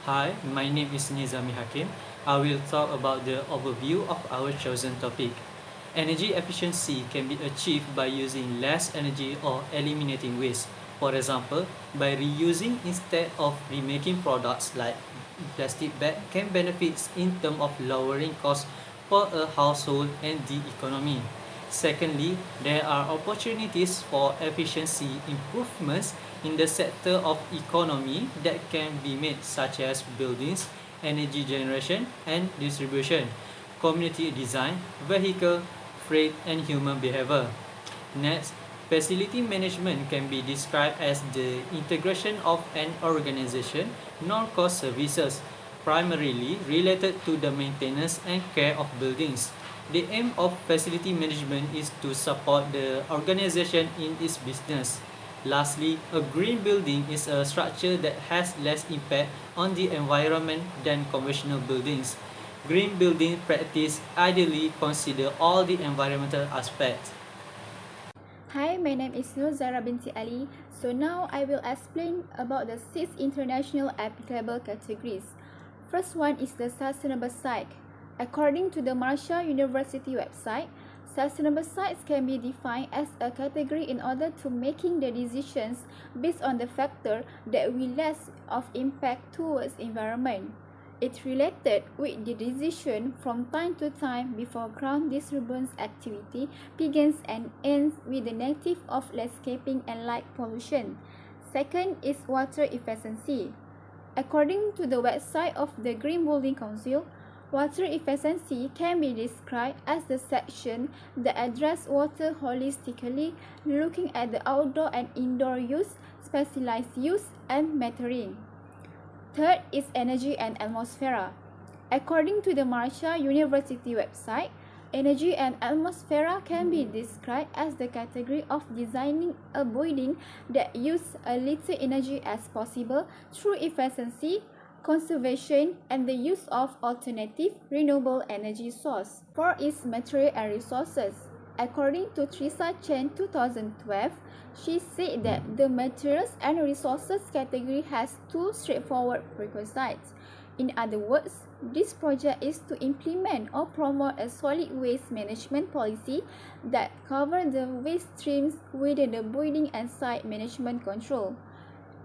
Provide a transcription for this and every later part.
Hi, my name is Nizami Hakim. I will talk about the overview of our chosen topic. Energy efficiency can be achieved by using less energy or eliminating waste. For example, by reusing instead of remaking products like plastic bag can benefit in terms of lowering costs for a household and the economy. Secondly, there are opportunities for efficiency improvements in the sector of economy that can be made, such as buildings, energy generation and distribution, community design, vehicle, freight, and human behavior. Next, facility management can be described as the integration of an organization non-cost services, primarily related to the maintenance and care of buildings. The aim of facility management is to support the organization in its business. Lastly, a green building is a structure that has less impact on the environment than conventional buildings. Green building practice ideally consider all the environmental aspects. Hi, my name is Nur Zahirah Binti Ali. So now I will explain about the 6 international applicable categories. First one is the sustainable site. According to the Marshall University website, sustainable sites can be defined as a category in order to making the decisions based on the factor that will less of impact towards environment. It's related with the decision from time to time before ground disturbance activity begins and ends with the negative of landscaping and light pollution. Second is water efficiency. According to the website of the Green Building Council, water efficiency can be described as the section that addresses water holistically, looking at the outdoor and indoor use, specialized use, and metering. Third is energy and atmosphere. According to the Marshall University website, energy and atmosphere can be described as the category of designing a building that uses as little energy as possible through efficiency, conservation, and the use of alternative renewable energy source. Four is material and resources. According to Teresa Chen 2012, she said that the materials and resources category has two straightforward prerequisites. In other words, this project is to implement or promote a solid waste management policy that covers the waste streams within the building and site management control.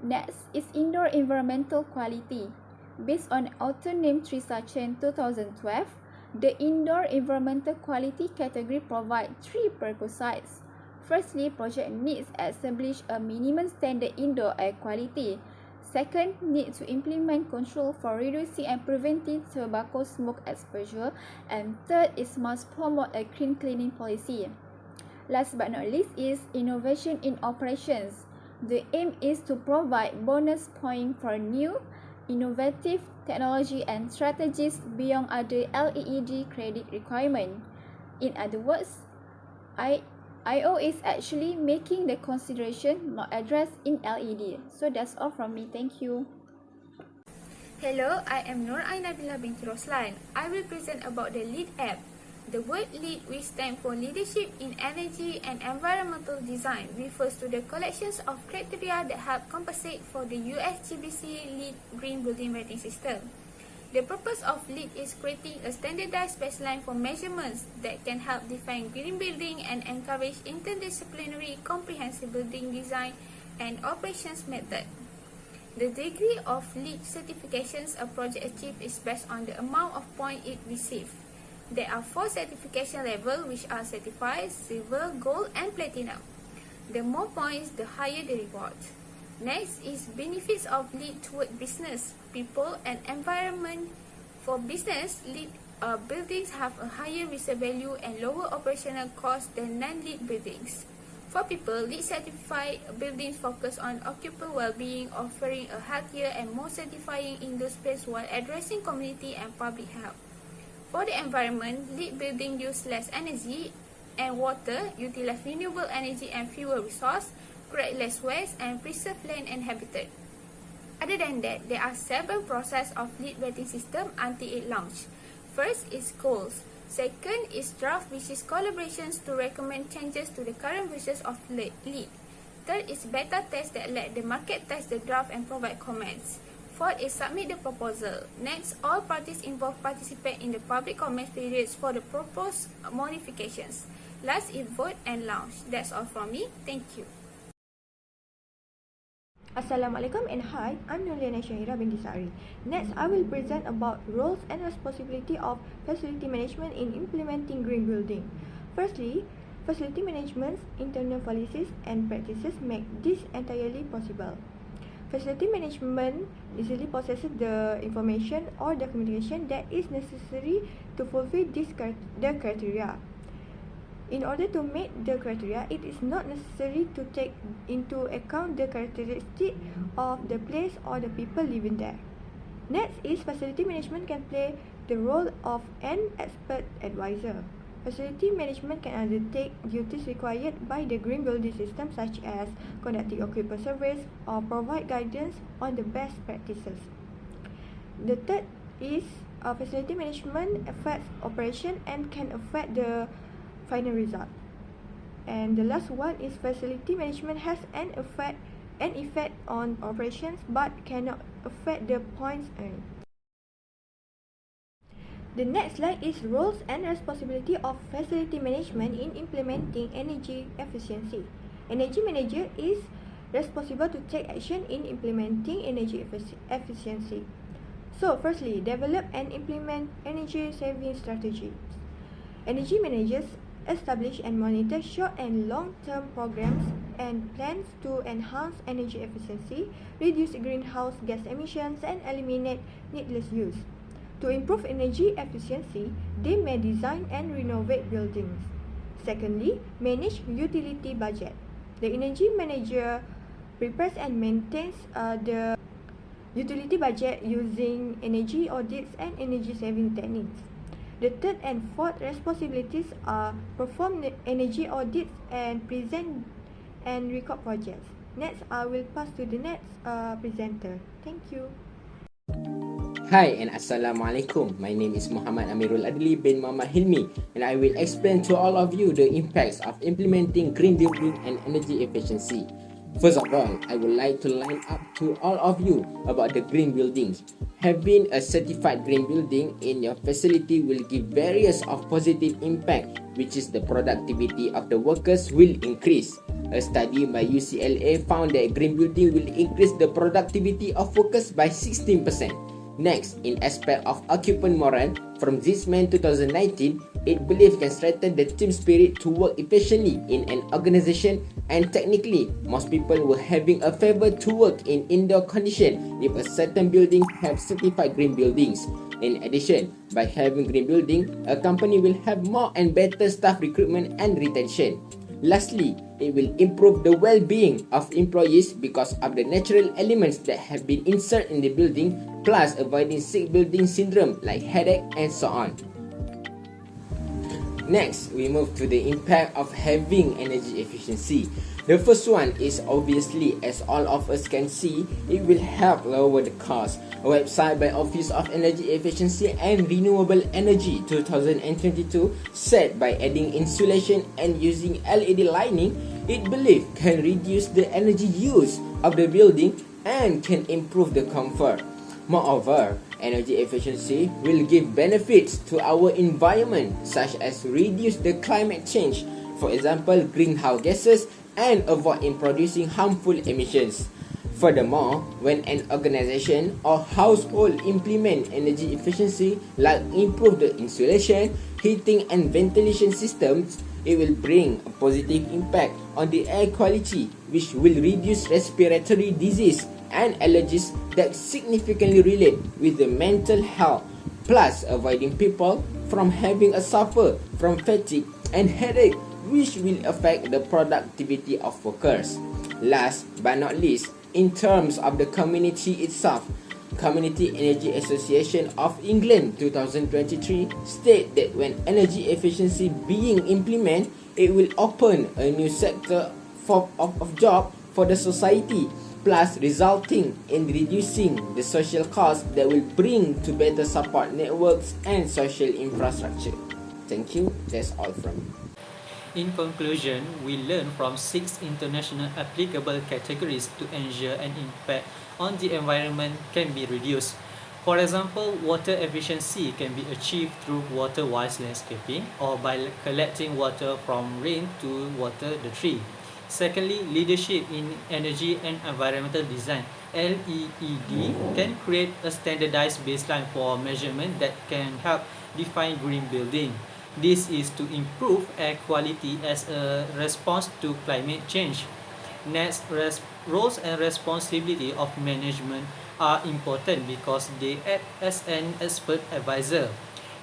Next is indoor environmental quality. Based on author named Teresa Chen 2012, the indoor environmental quality category provides three prerequisites. Firstly, project needs to establish a minimum standard indoor air quality. Second, needs to implement control for reducing and preventing tobacco smoke exposure. And third is must promote a clean cleaning policy. Last but not least is innovation in operations. The aim is to provide bonus points for new, innovative technology and strategies beyond other LEED credit requirement. In other words, IO is actually making the consideration not addressed in LED. So that's all from me. Thank you. Hello, I am Nabilah binti Roslan. I will present about the LEED app. The word LEED, which stands for Leadership in Energy and Environmental Design, refers to the collections of criteria that help compensate for the USGBC LEED Green Building Rating System. The purpose of LEED is creating a standardized baseline for measurements that can help define green building and encourage interdisciplinary comprehensive building design and operations method. The degree of LEED certifications a project achieves is based on the amount of points it receives. There are 4 certification levels which are certified, silver, gold and platinum. The more points, the higher the reward. Next is benefits of LEED toward business, people and environment. For business, LEED buildings have a higher resale value and lower operational costs than non-LEED buildings. For people, LEED certified buildings focus on occupant well-being, offering a healthier and more satisfying indoor space while addressing community and public health. For the environment, LEED buildings use less energy and water, utilize renewable energy and fewer resources, create less waste, and preserve land and habitat. Other than that, there are several processes of LEED rating system until it launched. First is goals. Second is draft, which is collaborations to recommend changes to the current versions of LEED. Third is beta test that let the market test the draft and provide comments. Fourth is submit the proposal. Next, all parties involved participate in the public comment periods for the proposed modifications. Last is vote and launch. That's all from me. Thank you. Assalamualaikum and hi, I'm Liyana Syahirah Binti Ali. Next, I will present about roles and responsibility of facility management in implementing green building. Firstly, facility management's internal policies and practices make this entirely possible. Facility management easily possesses the information or documentation that is necessary to fulfill the criteria. In order to meet the criteria, it is not necessary to take into account the characteristics of the place or the people living there. Next is facility management can play the role of an expert advisor. Facility management can undertake duties required by the green building system such as conducting occupant surveys or provide guidance on the best practices. The third is facility management affects operation and can affect the final result. And the last one is facility management has an effect on operations but cannot affect the points earned. The next slide is roles and responsibility of facility management in implementing energy efficiency. Energy manager is responsible to take action in implementing energy efficiency. So firstly, develop and implement energy saving strategies. Energy managers establish and monitor short and long-term programs and plans to enhance energy efficiency, reduce greenhouse gas emissions, and eliminate needless use. To improve energy efficiency, they may design and renovate buildings. Secondly, manage utility budget. The energy manager prepares and maintains the utility budget using energy audits and energy saving techniques. The third and fourth responsibilities are perform energy audits and present and record projects. Next, I will pass to the next presenter. Thank you. Hi and Assalamualaikum. My name is Muhammad Amirul Adli bin Mama Hilmi and I will explain to all of you the impacts of implementing green building and energy efficiency. First of all, I would like to line up to all of you about the green buildings. Having a certified green building in your facility will give various of positive impact, which is the productivity of the workers will increase. A study by UCLA found that green building will increase the productivity of workers by 16%. Next, in aspect of occupant morale, from this May 2019, it believed can strengthen the team spirit to work efficiently in an organization, and technically, most people were having a favor to work in indoor condition if a certain building have certified green buildings. In addition, by having green building, a company will have more and better staff recruitment and retention. Lastly, it will improve the well-being of employees because of the natural elements that have been inserted in the building, plus avoiding sick building syndrome like headache and so on. Next, we move to the impact of having energy efficiency. The first one is obviously, as all of us can see, it will help lower the cost. A website by Office of Energy Efficiency and Renewable Energy 2022 said by adding insulation and using LED lighting, it believed can reduce the energy use of the building and can improve the comfort. Moreover, energy efficiency will give benefits to our environment such as reduce the climate change, for example greenhouse gases, and avoid in producing harmful emissions. Furthermore, when an organization or household implement energy efficiency like improve the insulation, heating and ventilation systems, it will bring a positive impact on the air quality, which will reduce respiratory disease and allergies that significantly relate with the mental health, plus avoiding people from having a suffer from fatigue and headache, which will affect the productivity of workers. Last but not least, in terms of the community itself, Community Energy Association of England 2023 state that when energy efficiency being implemented, it will open a new sector of job for the society, plus resulting in reducing the social costs that will bring to better support networks and social infrastructure. Thank you. That's all from me. In conclusion, we learn from 6 international applicable categories to ensure an impact on the environment can be reduced. For example, water efficiency can be achieved through water-wise landscaping or by collecting water from rain to water the tree. Secondly, leadership in energy and environmental design (LEED) can create a standardized baseline for measurement that can help define green building. This is to improve air quality as a response to climate change. Next, roles and responsibility of management are important because they act as an expert advisor.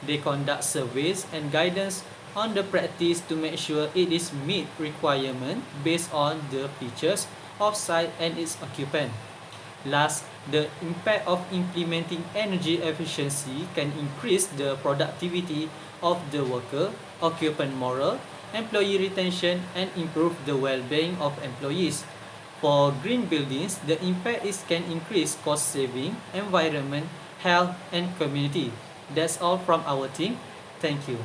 They conduct surveys and guidance on the practice to make sure it is meet requirement based on the features of site and its occupant. Last, the impact of implementing energy efficiency can increase the productivity of the worker, occupant morale, employee retention, and improve the well-being of employees. For green buildings, the impact can increase cost saving, environment, health, and community. That's all from our team. Thank you.